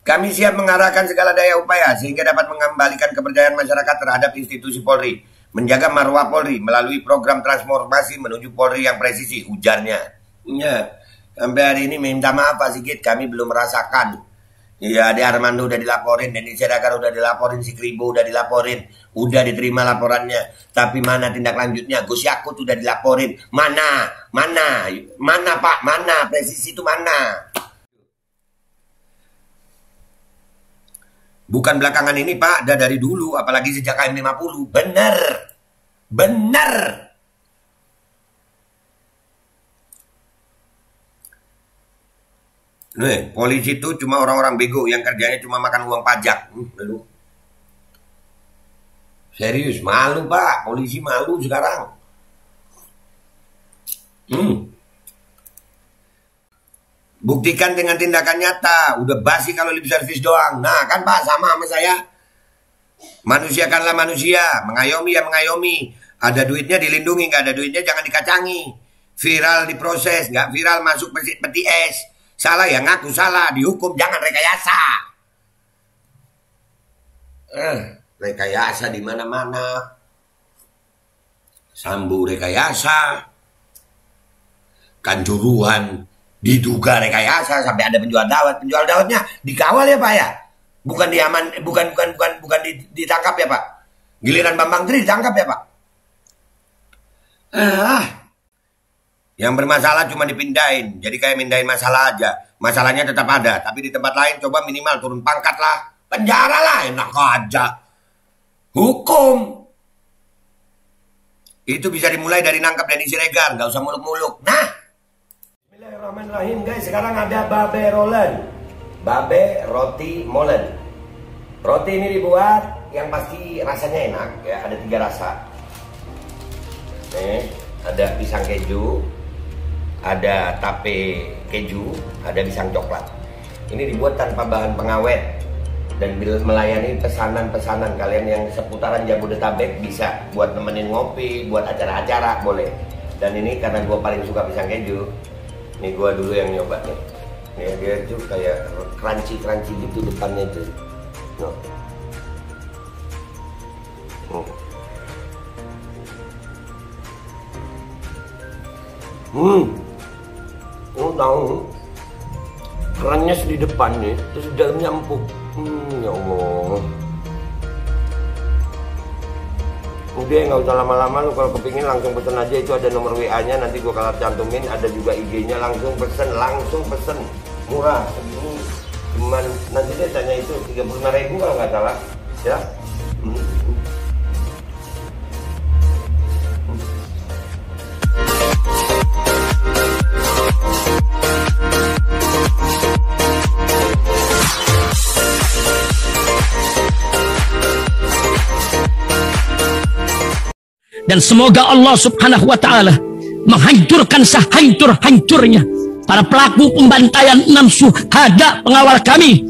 Kami siap mengarahkan segala daya upaya sehingga dapat mengembalikan kepercayaan masyarakat terhadap institusi Polri, menjaga marwah Polri melalui program transformasi menuju Polri yang presisi, ujarnya. Ya, sampai hari ini minta maaf Pak Sigit, kami belum merasakan. Ya, Ade Armando udah dilaporin, Denny Siregar udah dilaporin, si Kribo udah dilaporin, udah diterima laporannya. Tapi mana tindak lanjutnya? Gus Yakut udah dilaporin. Mana Pak? Mana? Presisi itu mana? Bukan belakangan ini Pak, ada dari dulu, apalagi sejak KM50. Bener. Nih, polisi itu cuma orang-orang bego yang kerjanya cuma makan uang pajak. Lalu. Serius, malu Pak, polisi malu sekarang. Buktikan dengan tindakan nyata. Udah basi kalau lip service doang. Nah kan Pak, sama saya. Manusia kanlah manusia. Mengayomi ya mengayomi. Ada duitnya dilindungi, nggak ada duitnya jangan dikacangi. Viral diproses, nggak viral masuk peti es. Salah ya ngaku salah, dihukum, jangan rekayasa. Rekayasa di mana-mana. Sambu rekayasa. Kanjuruhan diduga rekayasa sampai ada penjual dawet. Penjual dawetnya dikawal ya Pak ya. Bukan diaman, bukan ditangkap ya Pak. Giliran Bambang Tri ditangkap ya Pak. Yang bermasalah cuma dipindahin. Jadi kayak mindahin masalah aja. Masalahnya tetap ada. Tapi di tempat lain coba minimal turun pangkat lah. Penjara lah. Enak aja. Hukum. Itu bisa dimulai dari nangkap Denny Siregar. Gak usah muluk-muluk. Nah. Bismillahirrahmanirrahim guys. Sekarang ada babe rolen. Babe roti molen. Roti ini dibuat yang pasti rasanya enak. Ya, ada 3 rasa. Nih. Ada pisang keju, ada tape keju, ada pisang coklat. Ini dibuat tanpa bahan pengawet dan melayani pesanan-pesanan kalian yang seputaran Jabodetabek bisa buat nemenin ngopi, buat acara-acara boleh. Dan ini karena gue paling suka pisang keju, nih gue dulu yang nyoba nih. Nih dia tuh kayak crunchy gitu depannya tuh. No. Tahu kerannya di depan nih, terus di dalamnya empuk. Ya Allah. Udah nggak usah lama-lama, lu kalau kepingin langsung pesen aja, itu ada nomor WA-nya, nanti gua kalau cantumin, ada juga IG-nya, langsung pesen, murah. Segini cuman nanti dia tanya itu 35.000 kalau nggak salah, ya. Dan semoga Allah subhanahu wa ta'ala menghancurkan sehancur-hancurnya para pelaku pembantaian 6 syuhada pengawal kami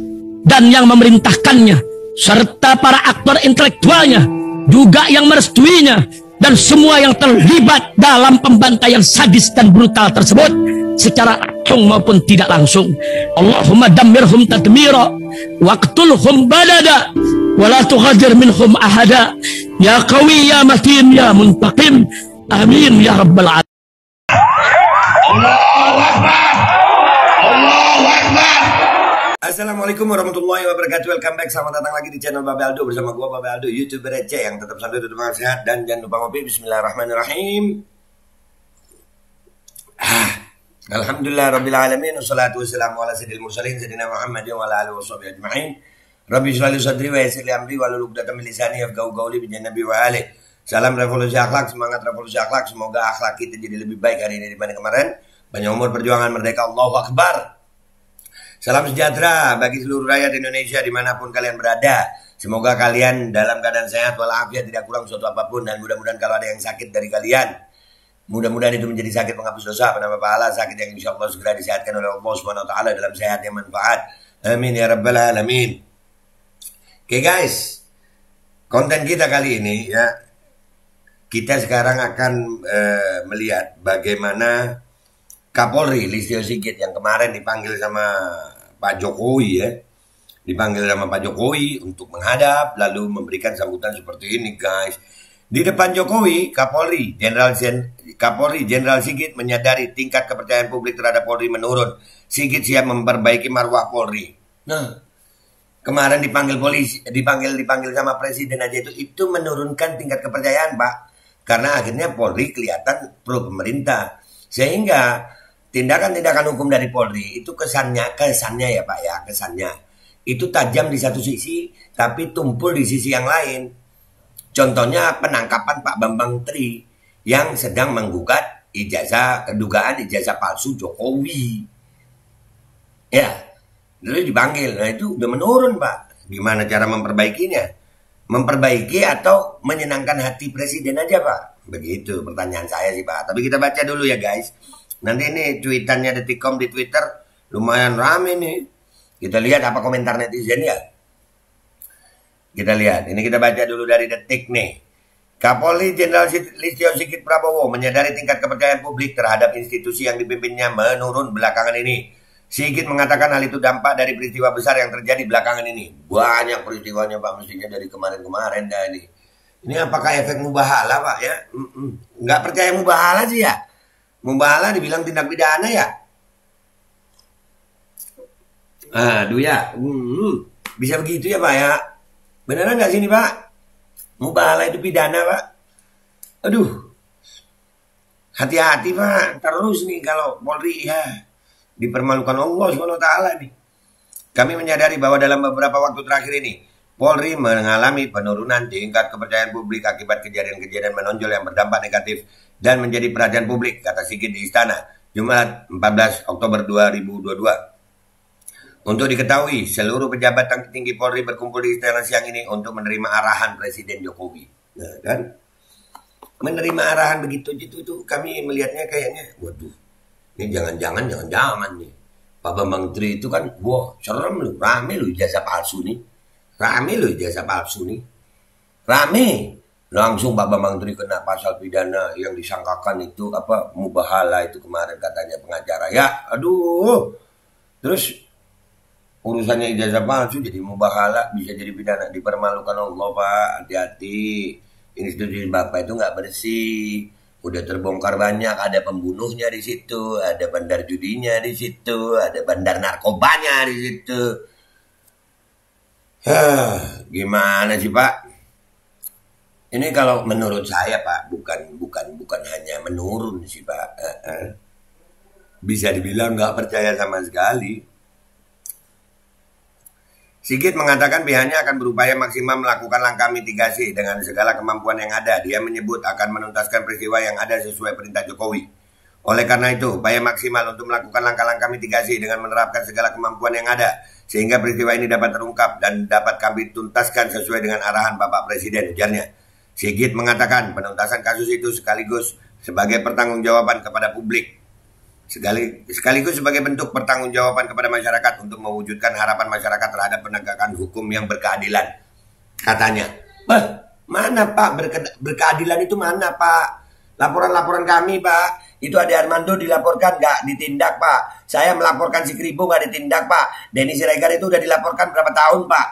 dan yang memerintahkannya, serta para aktor intelektualnya juga yang merestuinya, dan semua yang terlibat dalam pembantaian sadis dan brutal tersebut secara langsung maupun tidak langsung. Allahumma dammirhum tadmira waqtulhum balada wala tughadir minhum ahada ya qawi ya matin ya muntaqim amin ya rabbal alamin. Allahu Akbar. Allahu Akbar. Assalamualaikum warahmatullahi wabarakatuh. Welcome back, selamat datang lagi di channel Babe Aldo bersama gua Babe Aldo, YouTuber receh yang tetap santai, tetap sehat, dan jangan lupa ngopi. Bismillahirrahmanirrahim. Alhamdulillah rabbil alamin, wassalatu wassalamu ala sayyidil mursalin sayyidina Muhammadin wa ala alihi washabihi ajma'in. Rabbi shrah li sadri wa yassir li amri wahlul 'uqdatam min lisani yafqahu qawli bi nabi wa alihi. Salam revolusi akhlak, semangat revolusi akhlak. Semoga akhlak kita jadi lebih baik hari ini dibanding kemarin. Panjang umur, perjuangan, merdeka, Allahu Akbar. Salam sejahtera bagi seluruh rakyat Indonesia dimanapun kalian berada. Semoga kalian dalam keadaan sehat walafiat, tidak kurang suatu apapun. Dan mudah-mudahan kalau ada yang sakit dari kalian, mudah-mudahan itu menjadi sakit penghapus dosa, penambah pahala, sakit yang insya Allah segera disehatkan oleh Allah Subhanahu wa ta'ala dalam sehat yang manfaat. Amin ya rabbal alamin. Oke guys, konten kita kali ini ya, kita sekarang akan melihat bagaimana Kapolri Listio Sigit yang kemarin dipanggil sama Pak Jokowi ya, dipanggil sama Pak Jokowi untuk menghadap, lalu memberikan sambutan seperti ini, guys. Di depan Jokowi, Kapolri Jenderal Sigit menyadari tingkat kepercayaan publik terhadap Polri menurun. Sigit siap memperbaiki marwah Polri. Nah, kemarin dipanggil sama presiden aja itu menurunkan tingkat kepercayaan, Pak. Karena akhirnya Polri kelihatan pro pemerintah. Sehingga tindakan-tindakan hukum dari Polri itu kesannya ya Pak ya, kesannya itu tajam di satu sisi tapi tumpul di sisi yang lain. Contohnya penangkapan Pak Bambang Tri yang sedang menggugat dugaan ijazah palsu Jokowi. Ya, lalu dipanggil. Nah itu udah menurun Pak. Gimana cara memperbaikinya? Memperbaiki atau menyenangkan hati presiden aja Pak? Begitu pertanyaan saya sih Pak. Tapi kita baca dulu ya guys. Nanti ini tweetannya Detikcom di Twitter lumayan rame nih. Kita lihat apa komentar netizen ya. Kita lihat. Ini kita baca dulu dari Detik nih. Kapolri Jenderal Listio Sigit Prabowo menyadari tingkat kepercayaan publik terhadap institusi yang dipimpinnya menurun belakangan ini. Sigit mengatakan hal itu dampak dari peristiwa besar yang terjadi belakangan ini. Banyak peristiwanya Pak, mestinya dari kemarin-kemarin dah ini. Ini apakah efek mubahala Pak ya? Nggak percaya mubahala sih ya? Mubahala dibilang tindak pidana ya? Aduh ya, bisa begitu ya Pak ya? Beneran nggak sini Pak? Mubahala itu pidana Pak? Aduh, hati-hati Pak. Terus nih kalau Polri ya dipermalukan Allah SWT nih. Kami menyadari bahwa dalam beberapa waktu terakhir ini Polri mengalami penurunan tingkat kepercayaan publik akibat kejadian-kejadian menonjol yang berdampak negatif dan menjadi perhatian publik, kata Sigit di Istana, Jumat 14 Oktober 2022. Untuk diketahui, seluruh pejabat tinggi Polri berkumpul di Istana siang ini untuk menerima arahan Presiden Jokowi. Nah, kan? Menerima arahan begitu itu kami melihatnya kayaknya, waduh, ini jangan-jangan nih. Pak Bambang Tri itu kan, wah serem lu, rame lu ijazah palsu nih. Rame. Langsung Pak Bambang Tri kena pasal pidana yang disangkakan itu apa mubahala itu kemarin katanya pengacara. Ya, aduh. Terus urusannya ijazah palsu jadi mubahala, bisa jadi pidana, dipermalukan Allah Pak. Hati-hati. Institusi Bapak itu nggak bersih. Udah terbongkar banyak, ada pembunuhnya di situ, ada bandar judinya di situ, ada bandar narkobanya di situ. Gimana sih Pak? Ini kalau menurut saya Pak, bukan hanya menurun sih Pak. Bisa dibilang nggak percaya sama sekali. Sigit mengatakan pihaknya akan berupaya maksimal melakukan langkah mitigasi dengan segala kemampuan yang ada. Dia menyebut akan menuntaskan peristiwa yang ada sesuai perintah Jokowi. Oleh karena itu, upaya maksimal untuk melakukan langkah-langkah mitigasi dengan menerapkan segala kemampuan yang ada, sehingga peristiwa ini dapat terungkap dan dapat kami tuntaskan sesuai dengan arahan Bapak Presiden, ujarnya. Sigit mengatakan penuntasan kasus itu sekaligus sebagai pertanggungjawaban kepada publik. Sekaligus sebagai bentuk pertanggungjawaban kepada masyarakat untuk mewujudkan harapan masyarakat terhadap penegakan hukum yang berkeadilan. Katanya, mana Pak berkeadilan itu mana Pak? Laporan-laporan kami Pak, itu Ade Armando dilaporkan nggak ditindak Pak. Saya melaporkan si Kribo nggak ditindak Pak. Denny Siregar itu udah dilaporkan berapa tahun Pak?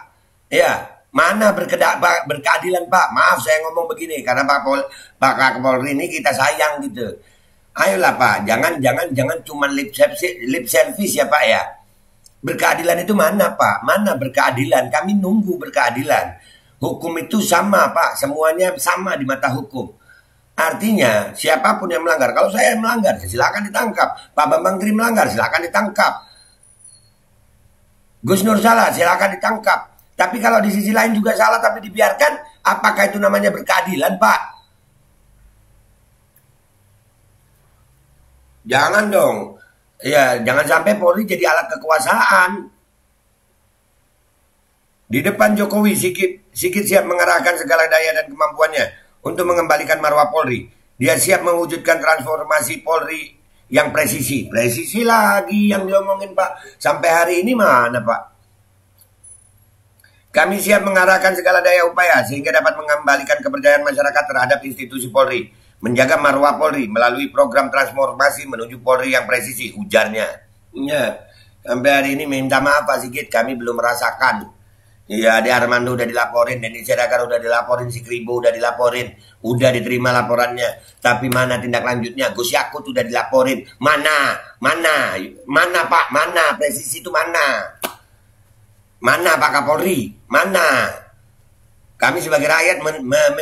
Ya, mana berkeadilan Pak? Maaf saya ngomong begini karena Pak Kapolri ini kita sayang gitu. Ayolah Pak, jangan cuma lip service ya Pak ya. Berkeadilan itu mana Pak? Mana berkeadilan? Kami nunggu berkeadilan. Hukum itu sama Pak, semuanya sama di mata hukum. Artinya siapapun yang melanggar, kalau saya melanggar silakan ditangkap. Pak Bambang Tri melanggar silakan ditangkap. Gus Nur salah silakan ditangkap. Tapi kalau di sisi lain juga salah tapi dibiarkan, apakah itu namanya berkeadilan Pak? Jangan dong. Ya, jangan sampai Polri jadi alat kekuasaan. Di depan Jokowi, Sigit siap mengerahkan segala daya dan kemampuannya untuk mengembalikan marwah Polri. Dia siap mewujudkan transformasi Polri yang presisi. Presisi lagi yang diomongin Pak. Sampai hari ini mana Pak? Kami siap mengarahkan segala daya upaya sehingga dapat mengembalikan kepercayaan masyarakat terhadap institusi Polri. Menjaga marwah Polri melalui program transformasi menuju Polri yang presisi, ujarnya. Ya, Sampai hari ini minta maaf Pak Sigit, kami belum merasakan. Iya, Ade Armando udah dilaporin, Denny Siregar udah dilaporin, si Kribo udah dilaporin, udah diterima laporannya. Tapi mana tindak lanjutnya? Gus Yakut udah dilaporin. Mana Pak? Mana? Presisi itu mana? Mana Pak Kapolri? Mana? Kami sebagai rakyat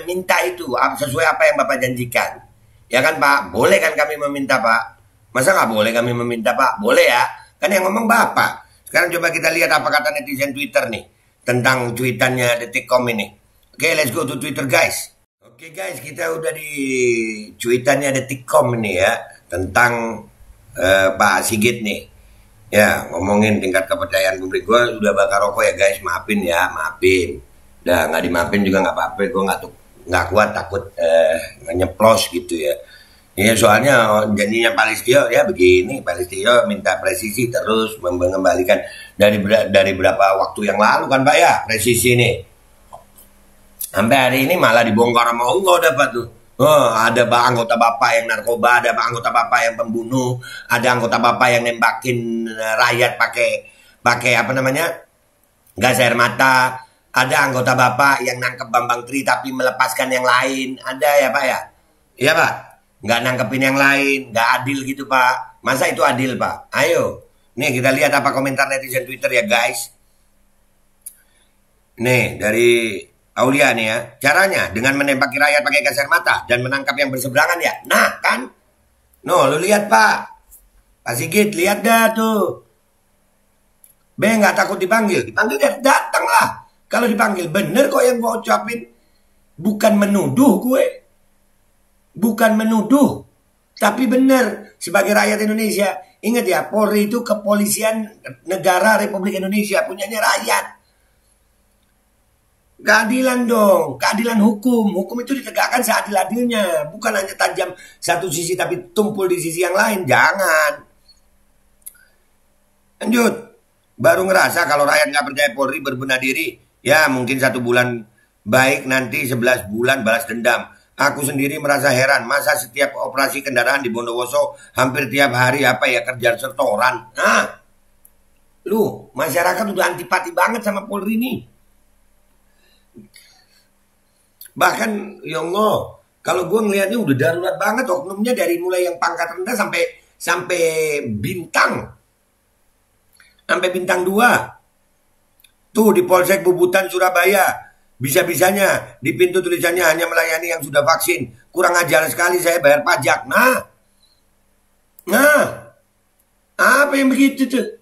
meminta itu sesuai apa yang Bapak janjikan. Ya kan Pak? Boleh kan kami meminta Pak? Masa nggak boleh kami meminta Pak? Boleh ya? Kan yang ngomong Bapak. Sekarang coba kita lihat apa kata netizen Twitter nih tentang tweetannya Detikcom ini. Oke, let's go to Twitter guys. Oke guys, kita udah di tweetannya Detikcom ini ya tentang Pak Sigit nih. Ya, ngomongin tingkat kepercayaan publik. Gue udah bakar rokok ya guys, maafin ya, maafin. Udah nggak dimaafin juga nggak apa-apa, gue nggak kuat takut nyeplos gitu ya. Ya soalnya janjinya Pak Listio ya begini, Pak Listio minta presisi terus mengembalikan dari berapa waktu yang lalu kan Pak ya presisi ini. Sampai hari ini malah dibongkar sama Allah dapat tuh. Oh, ada anggota Bapak yang narkoba, ada anggota Bapak yang pembunuh, ada anggota Bapak yang nembakin rakyat pakai apa namanya? Gas air mata. Ada anggota Bapak yang nangkep Bambang Tri tapi melepaskan yang lain. Ada ya Pak ya? Iya Pak? Nggak nangkepin yang lain. Nggak adil gitu Pak. Masa itu adil Pak? Ayo. Nih kita lihat apa komentar netizen Twitter ya guys. Nih dari Aulia nih ya. Caranya dengan menembaki rakyat pakai gas air mata dan menangkap yang berseberangan ya. Nah kan? No, lu lihat Pak. Pak Sigit lihat dah tuh. Nggak takut dipanggil. Dipanggil datang lah. Kalau dipanggil bener kok yang gue ucapin. Bukan menuduh gue. Bukan menuduh. Tapi bener. Sebagai rakyat Indonesia. Ingat ya. Polri itu kepolisian negara Republik Indonesia. Punyanya rakyat. Keadilan dong. Keadilan hukum. Hukum itu ditegakkan seadil-adilnya. Bukan hanya tajam satu sisi tapi tumpul di sisi yang lain. Jangan. Lanjut. Baru ngerasa kalau rakyat nggak percaya Polri berbenah diri. Ya mungkin 1 bulan baik, nanti 11 bulan balas dendam. Aku sendiri merasa heran, masa setiap operasi kendaraan di Bondowoso hampir tiap hari apa ya kejar setoran. Nah, lu masyarakat udah antipati banget sama Polri ini. Bahkan ya Allah, kalau gue ngelihatnya udah darurat banget oknumnya dari mulai yang pangkat rendah sampai bintang. Sampai bintang 2. Tuh di Polsek Bubutan Surabaya. Bisa-bisanya di pintu tulisannya hanya melayani yang sudah vaksin. Kurang ajar sekali saya bayar pajak. Nah. Apa yang begitu tuh?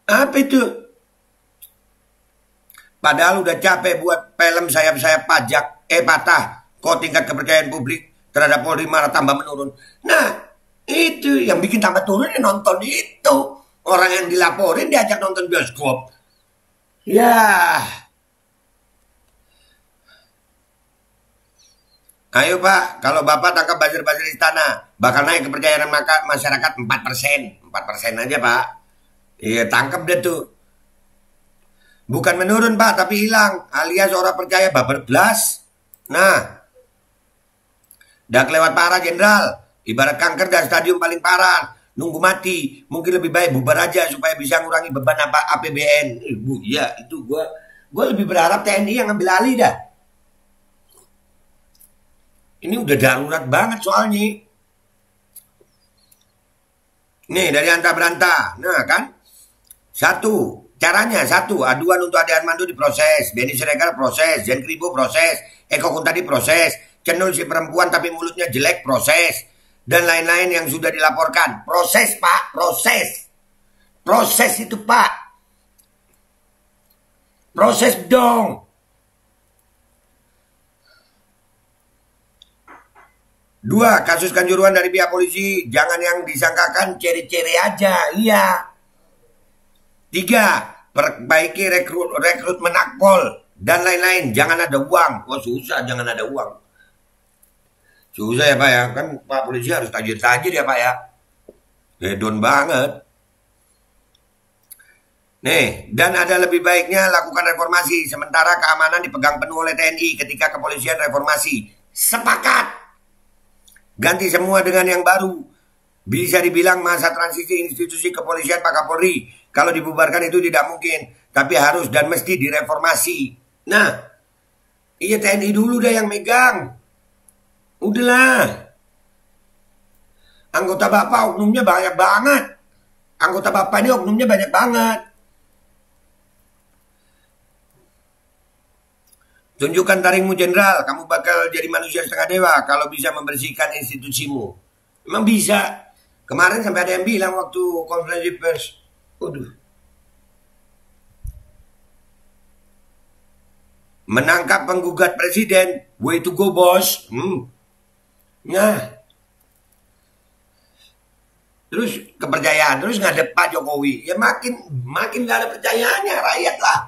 Apa itu? Padahal udah capek buat film sayap-sayap pajak. Patah. Kok tingkat kepercayaan publik terhadap Polri malah tambah menurun. Nah. Itu yang bikin tambah turun ya nonton itu. Orang yang dilaporin diajak nonton bioskop. Ya. Ayo Pak, kalau Bapak tangkap buzzer-buzzer istana, bakal naik kepercayaan masyarakat 4%. 4% aja Pak. Iya, tangkap deh tuh. Bukan menurun Pak, tapi hilang. Alias orang percaya baper blas. Nah. Udah kelewat parah Jenderal. Ibarat kanker dan stadium paling parah. Nunggu mati, mungkin lebih baik bubar aja supaya bisa ngurangi beban APBN. Ya itu gue lebih berharap TNI yang ngambil alih dah. Ini udah darurat banget soalnya. Nih dari Anta Beranta, nah kan, caranya satu, aduan untuk Ade Armando diproses, Denny Siregar proses, Jen Kribo proses, Eko Kuntadi proses, Cenul si perempuan tapi mulutnya jelek proses. Dan lain-lain yang sudah dilaporkan. Proses Pak, proses. Proses itu Pak. Proses dong. 2, kasus kanjuruhan dari pihak polisi. Jangan yang disangkakan ciri-ciri aja. Iya. 3, perbaiki rekrutmen akpol. Dan lain-lain. Jangan ada uang. Wah susah jangan ada uang. Susah ya Pak ya, kan Pak polisi harus tajir-tajir ya Pak ya. Hedon banget. Nih, dan ada lebih baiknya lakukan reformasi. Sementara keamanan dipegang penuh oleh TNI ketika kepolisian reformasi. Sepakat. Ganti semua dengan yang baru. Bisa dibilang masa transisi institusi kepolisian Pak Kapolri. Kalau dibubarkan itu tidak mungkin, tapi harus dan mesti direformasi. Nah, iya TNI dulu deh yang megang. Udahlah. Anggota Bapak oknumnya banyak banget. Anggota Bapak ini oknumnya banyak banget. Tunjukkan taringmu jenderal, kamu bakal jadi manusia setengah dewa kalau bisa membersihkan institusimu. Memang bisa. Kemarin sampai ada yang bilang waktu konferensi pers, waduh, menangkap penggugat presiden, way to go bos. Nah, terus kepercayaan, terus ngadep Pak Jokowi, ya makin gak ada percayaannya rakyat lah.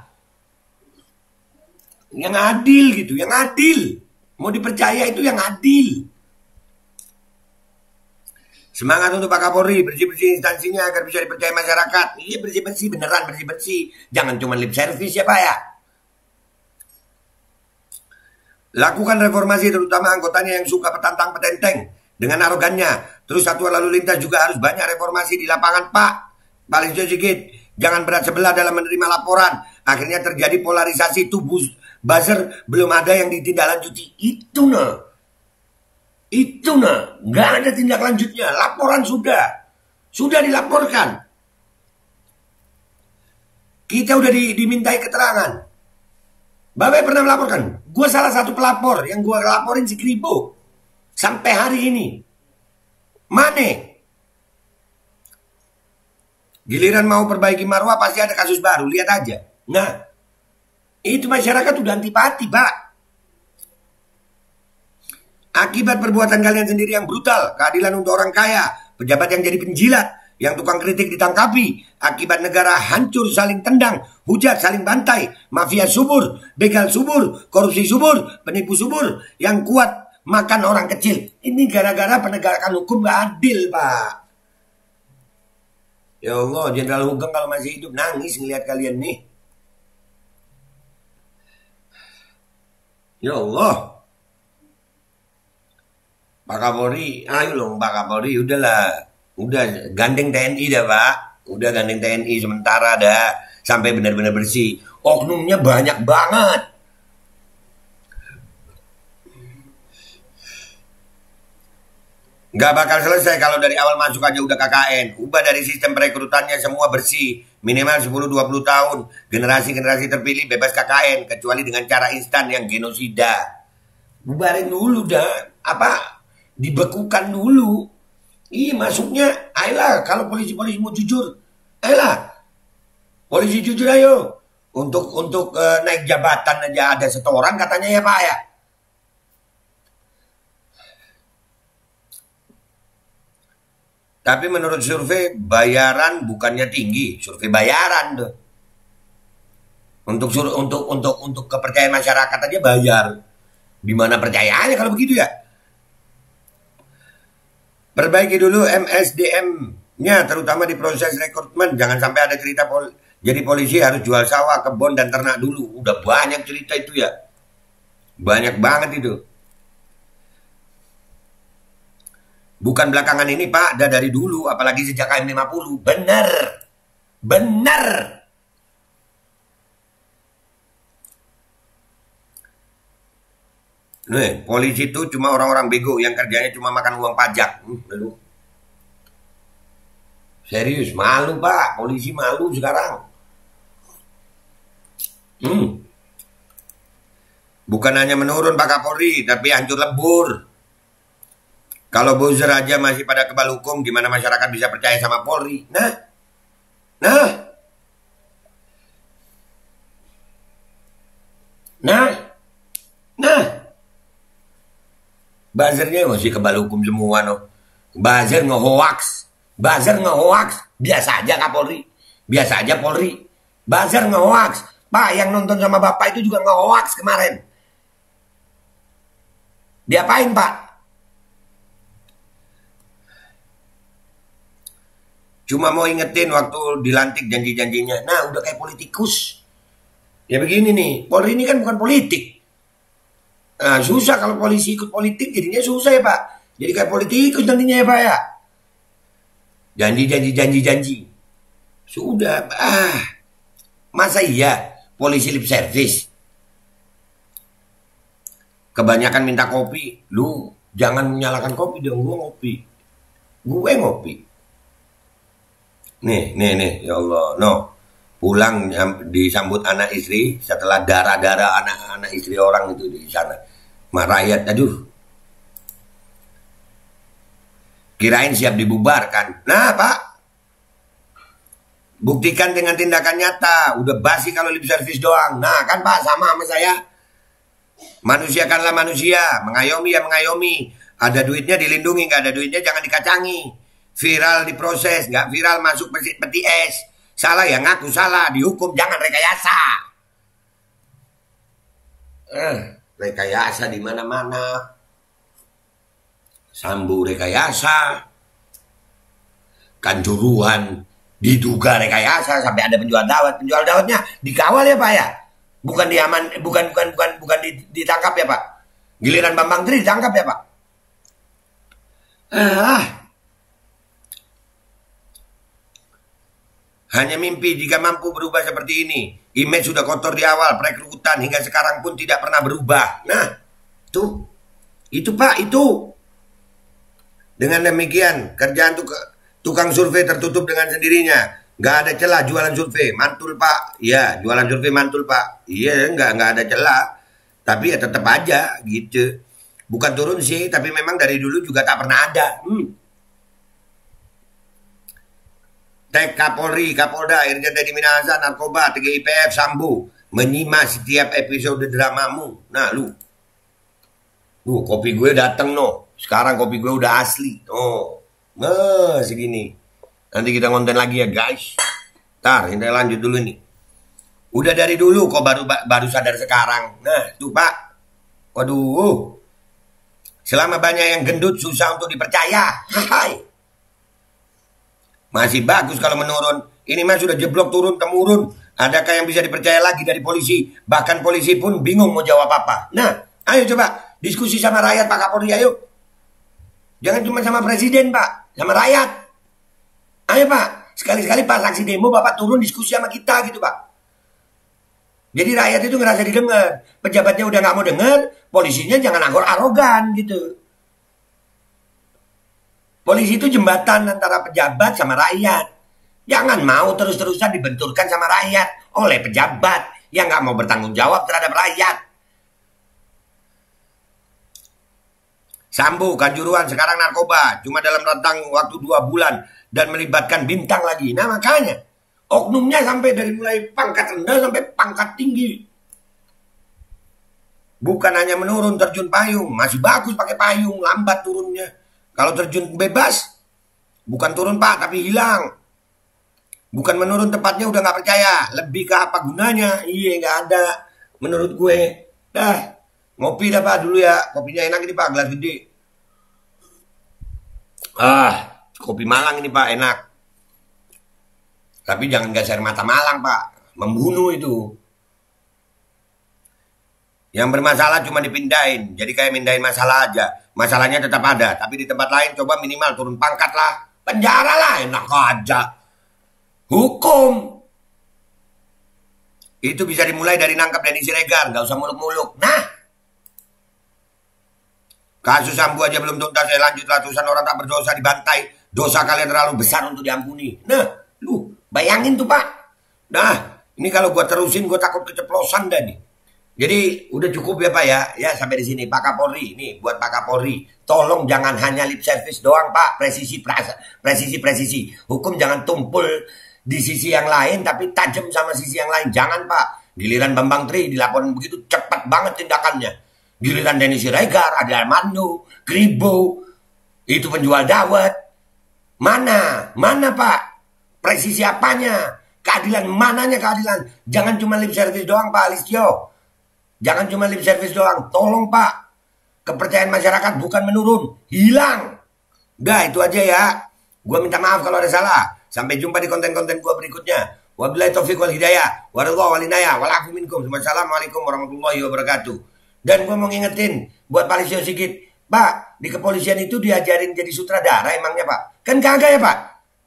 Yang adil gitu, yang adil. Mau dipercaya itu yang adil. Semangat untuk Pak Kapolri, bersih-bersih instansinya agar bisa dipercaya masyarakat. Iya bersih-bersih, beneran bersih-bersih. Jangan cuma lip service ya Pak ya. Lakukan reformasi terutama anggotanya yang suka petantang petenteng dengan arogannya. Terus satuan lalu lintas juga harus banyak reformasi di lapangan Pak. Paling sedikit, jangan berat sebelah dalam menerima laporan. Akhirnya terjadi polarisasi tubuh buzzer, belum ada yang ditindaklanjuti. Itu nggak ada tindak lanjutnya. Laporan sudah dilaporkan. Kita udah dimintai keterangan. Bapak pernah melaporkan. Gue salah satu pelapor yang gue laporin si Kribo sampai hari ini. Mana? Giliran mau perbaiki marwah pasti ada kasus baru. Lihat aja. Nah, itu masyarakat udah antipati, Pak. Akibat perbuatan kalian sendiri yang brutal, keadilan untuk orang kaya, pejabat yang jadi penjilat, yang tukang kritik ditangkapi, akibat negara hancur saling tendang, hujat saling bantai, mafia subur, begal subur, korupsi subur, penipu subur, yang kuat makan orang kecil. Ini gara-gara penegakan hukum gak adil, Pak. Ya Allah, Jenderal Hugeng kalau masih hidup nangis ngelihat kalian nih. Ya Allah. Pak Kapolri, ayo loh Pak Kapolri, udahlah. Udah gandeng TNI dah Pak. Udah gandeng TNI sementara dah. Sampai benar-benar bersih. Oknumnya banyak banget. Gak bakal selesai kalau dari awal masuk aja udah KKN. Ubah dari sistem perekrutannya semua bersih. Minimal 10-20 tahun. Generasi-generasi terpilih bebas KKN. Kecuali dengan cara instan yang genosida. Bubarin dulu dah. Dibekukan dulu. Iya masuknya. Ayolah kalau polisi-polisi mau jujur. Ayolah. Polisi jujur ayo. Untuk naik jabatan aja ada setoran katanya ya Pak ya. Tapi menurut survei bayaran bukannya tinggi, survei bayaran tuh. Untuk kepercayaan masyarakat aja bayar. Di mana percayaannya kalau begitu ya? Perbaiki dulu MSDM-nya terutama di proses rekrutmen. Jangan sampai ada cerita jadi polisi harus jual sawah, kebun dan ternak dulu. Udah banyak cerita itu ya. Banyak banget itu. Bukan belakangan ini Pak, ada dari dulu, apalagi sejak KM50. Benar. Nih, polisi itu cuma orang-orang bego yang kerjanya cuma makan uang pajak. Lalu. Serius, malu Pak, polisi malu sekarang. Bukan hanya menurun Pak Kapolri, tapi hancur lebur. Kalau buzzer aja masih pada kebal hukum, gimana masyarakat bisa percaya sama Polri? Buzzernya masih kebal hukum semua no. Buzzer nge-hoax. Biasa aja Kapolri. Biasa aja Polri. Buzzer nge-hoax. Pak yang nonton sama Bapak itu juga nge-hoax kemarin. Diapain Pak? Cuma mau ingetin waktu dilantik janji-janjinya. Nah udah kayak politikus. Ya begini nih. Polri ini kan bukan politik. Nah susah kalau polisi ikut politik. Jadinya susah ya Pak. Jadi kayak politikus nantinya ya Pak ya. Janji. Sudah, masa iya polisi lip service? Kebanyakan minta kopi, lu jangan menyalakan kopi dong, gue ngopi. Nih, ya Allah, no. Pulang disambut anak istri setelah darah-darah anak istri orang itu di sana. Mak rakyat, aduh. Kirain siap dibubarkan. Nah, Pak. Buktikan dengan tindakan nyata. Udah basi kalau lip service doang. Nah, kan Pak, sama saya. Manusia kanlah manusia. Mengayomi ya mengayomi. Ada duitnya dilindungi, nggak ada duitnya jangan dikacangi. Viral diproses, nggak viral masuk peti es. Salah ya ngaku salah, dihukum, jangan rekayasa. Rekayasa di mana-mana. Sambu rekayasa. Kanjuruhan diduga rekayasa sampai ada penjual dawet. Penjual dawetnya dikawal ya Pak ya? Bukan ditangkap ya Pak? Giliran Bambang Tri ditangkap ya Pak? Hanya mimpi jika mampu berubah seperti ini. Image sudah kotor di awal, perekrutan hingga sekarang pun tidak pernah berubah. Nah, tuh. Itu Pak, itu. Dengan demikian, kerjaan tukang survei tertutup dengan sendirinya. Nggak ada celah jualan survei. Mantul Pak. Iya, jualan survei mantul Pak. Iya, nggak ada celah. Tapi ya tetap aja gitu. Bukan turun sih, tapi memang dari dulu juga tak pernah ada. Tek Kapolri, Kapolda, Irjen Teddy Minahasa, Narkoba, TGIPF, Sambo menyimak setiap episode dramamu. Nah lu kopi gue dateng no. Sekarang kopi gue udah asli. Nah segini. Nanti kita konten lagi ya guys. Ntar kita lanjut dulu nih. Udah dari dulu kok baru sadar sekarang. Nah tuh Pak. Waduh. Selama banyak yang gendut susah untuk dipercaya. Hai. Masih bagus kalau menurun. Ini mah sudah jeblok turun-temurun. Adakah yang bisa dipercaya lagi dari polisi? Bahkan polisi pun bingung mau jawab apa. Nah, ayo coba diskusi sama rakyat Pak Kapolri, ayo. Jangan cuma sama presiden Pak, sama rakyat. Ayo Pak, sekali-sekali pas aksi demo Bapak turun diskusi sama kita gitu Pak. Jadi rakyat itu ngerasa didengar. Pejabatnya udah gak mau dengar, polisinya jangan arogan gitu. Polisi itu jembatan antara pejabat sama rakyat. Jangan mau terus-terusan dibenturkan sama rakyat oleh pejabat yang nggak mau bertanggung jawab terhadap rakyat. Sambo, Kanjuruhan, sekarang narkoba. Cuma dalam rentang waktu 2 bulan. Dan melibatkan bintang lagi. Nah makanya, oknumnya sampai dari mulai pangkat rendah sampai pangkat tinggi. Bukan hanya menurun terjun payung. Masih bagus pakai payung, lambat turunnya. Kalau terjun bebas, bukan turun Pak, tapi hilang. Bukan menurun tepatnya udah nggak percaya. Lebih ke apa gunanya? Iya nggak ada. Menurut gue, dah ngopi dah Pak dulu ya. Kopinya enak ini Pak, gelas gede. Kopi Malang ini Pak enak. Tapi jangan gas air mata Malang Pak, membunuh itu. Yang bermasalah cuma dipindahin, jadi kayak mindahin masalah aja. Masalahnya tetap ada, tapi di tempat lain coba minimal turun pangkat lah. Penjara lah, enak aja. Hukum. Itu bisa dimulai dari nangkap Denny Siregar, nggak usah muluk-muluk. Nah, kasus Sambo aja belum tuntas, saya lanjut ratusan orang tak berdosa dibantai. Dosa kalian terlalu besar untuk diampuni. Nah, lu bayangin tuh Pak. Nah, ini kalau gua terusin gua takut keceplosan dah nih. Jadi udah cukup ya Pak ya. Ya sampai di sini Pak Kapolri. Nih buat Pak Kapolri, tolong jangan hanya lip service doang Pak. Presisi. Hukum jangan tumpul di sisi yang lain tapi tajam sama sisi yang lain. Jangan Pak. Giliran Bambang Tri dilaporin begitu cepat banget tindakannya. Giliran Denny Siregar, Ade Armando, Kribo, itu penjual dawet. Mana Pak? Presisi apanya? Keadilan mananya keadilan? Jangan cuma lip service doang Pak Listio. Jangan cuma lip service doang. Tolong Pak. Kepercayaan masyarakat bukan menurun. Hilang. Udah itu aja ya. Gue minta maaf kalau ada salah. Sampai jumpa di konten-konten gue berikutnya. Wabillahi taufiq wal hidayah. Waridhaw walinayah. Walafu minkum. Wassalamualaikum warahmatullahi wabarakatuh. Dan gue mau ngingetin. Buat Pak Listio Sigit. Pak. Di kepolisian itu diajarin jadi sutradara emangnya Pak? Kan kagak ya Pak?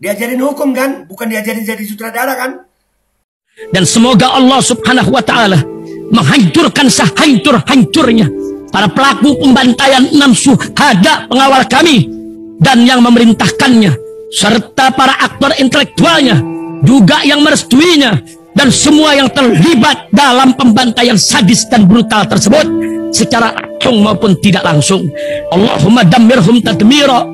Diajarin hukum kan, bukan diajarin jadi sutradara kan. Dan semoga Allah subhanahu wa ta'ala menghancurkan sehancur-hancurnya para pelaku pembantaian 6 syuhada pengawal kami dan yang memerintahkannya, serta para aktor intelektualnya juga yang merestuinya, dan semua yang terlibat dalam pembantaian sadis dan brutal tersebut secara langsung maupun tidak langsung. Allahumma dammirhum tadmira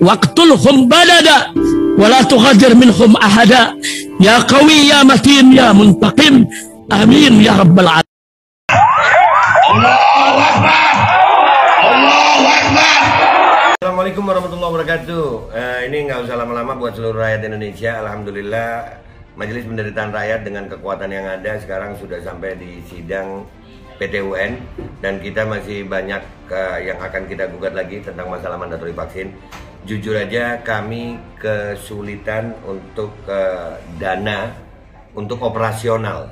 waqtulhum balada wala tughadir minhum ahada ya qawi ya matin ya muntaqim amin ya rabbal alamin. Allahu Akbar. Allahu Akbar. Assalamualaikum warahmatullahi wabarakatuh. Ini nggak usah lama-lama buat seluruh rakyat Indonesia. Alhamdulillah Majelis Penderitaan Rakyat dengan kekuatan yang ada sekarang sudah sampai di sidang PT UN, dan kita masih banyak yang akan kita gugat lagi tentang masalah mandatori vaksin. Jujur aja kami kesulitan untuk dana untuk operasional.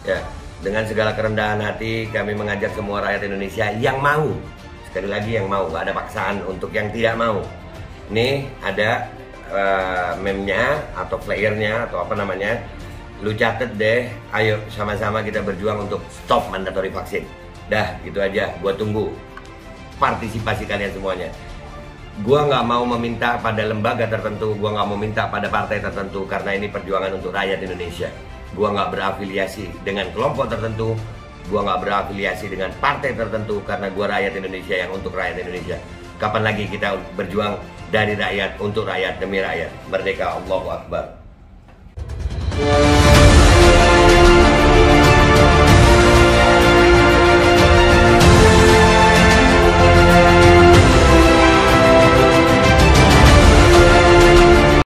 Ya, dengan segala kerendahan hati kami mengajak semua rakyat Indonesia yang mau, sekali lagi yang mau, gak ada paksaan untuk yang tidak mau. Nih ada meme-nya atau flyernya atau apa namanya, lu catet deh, ayo sama-sama kita berjuang untuk stop mandatori vaksin. Dah gitu aja, gua tunggu partisipasi kalian semuanya. Gua nggak mau meminta pada lembaga tertentu, gua nggak mau minta pada partai tertentu, karena ini perjuangan untuk rakyat Indonesia. Gua nggak berafiliasi dengan kelompok tertentu, gua nggak berafiliasi dengan partai tertentu, karena gua rakyat Indonesia yang untuk rakyat Indonesia. Kapan lagi kita berjuang dari rakyat untuk rakyat demi rakyat? Merdeka, Allahu Akbar.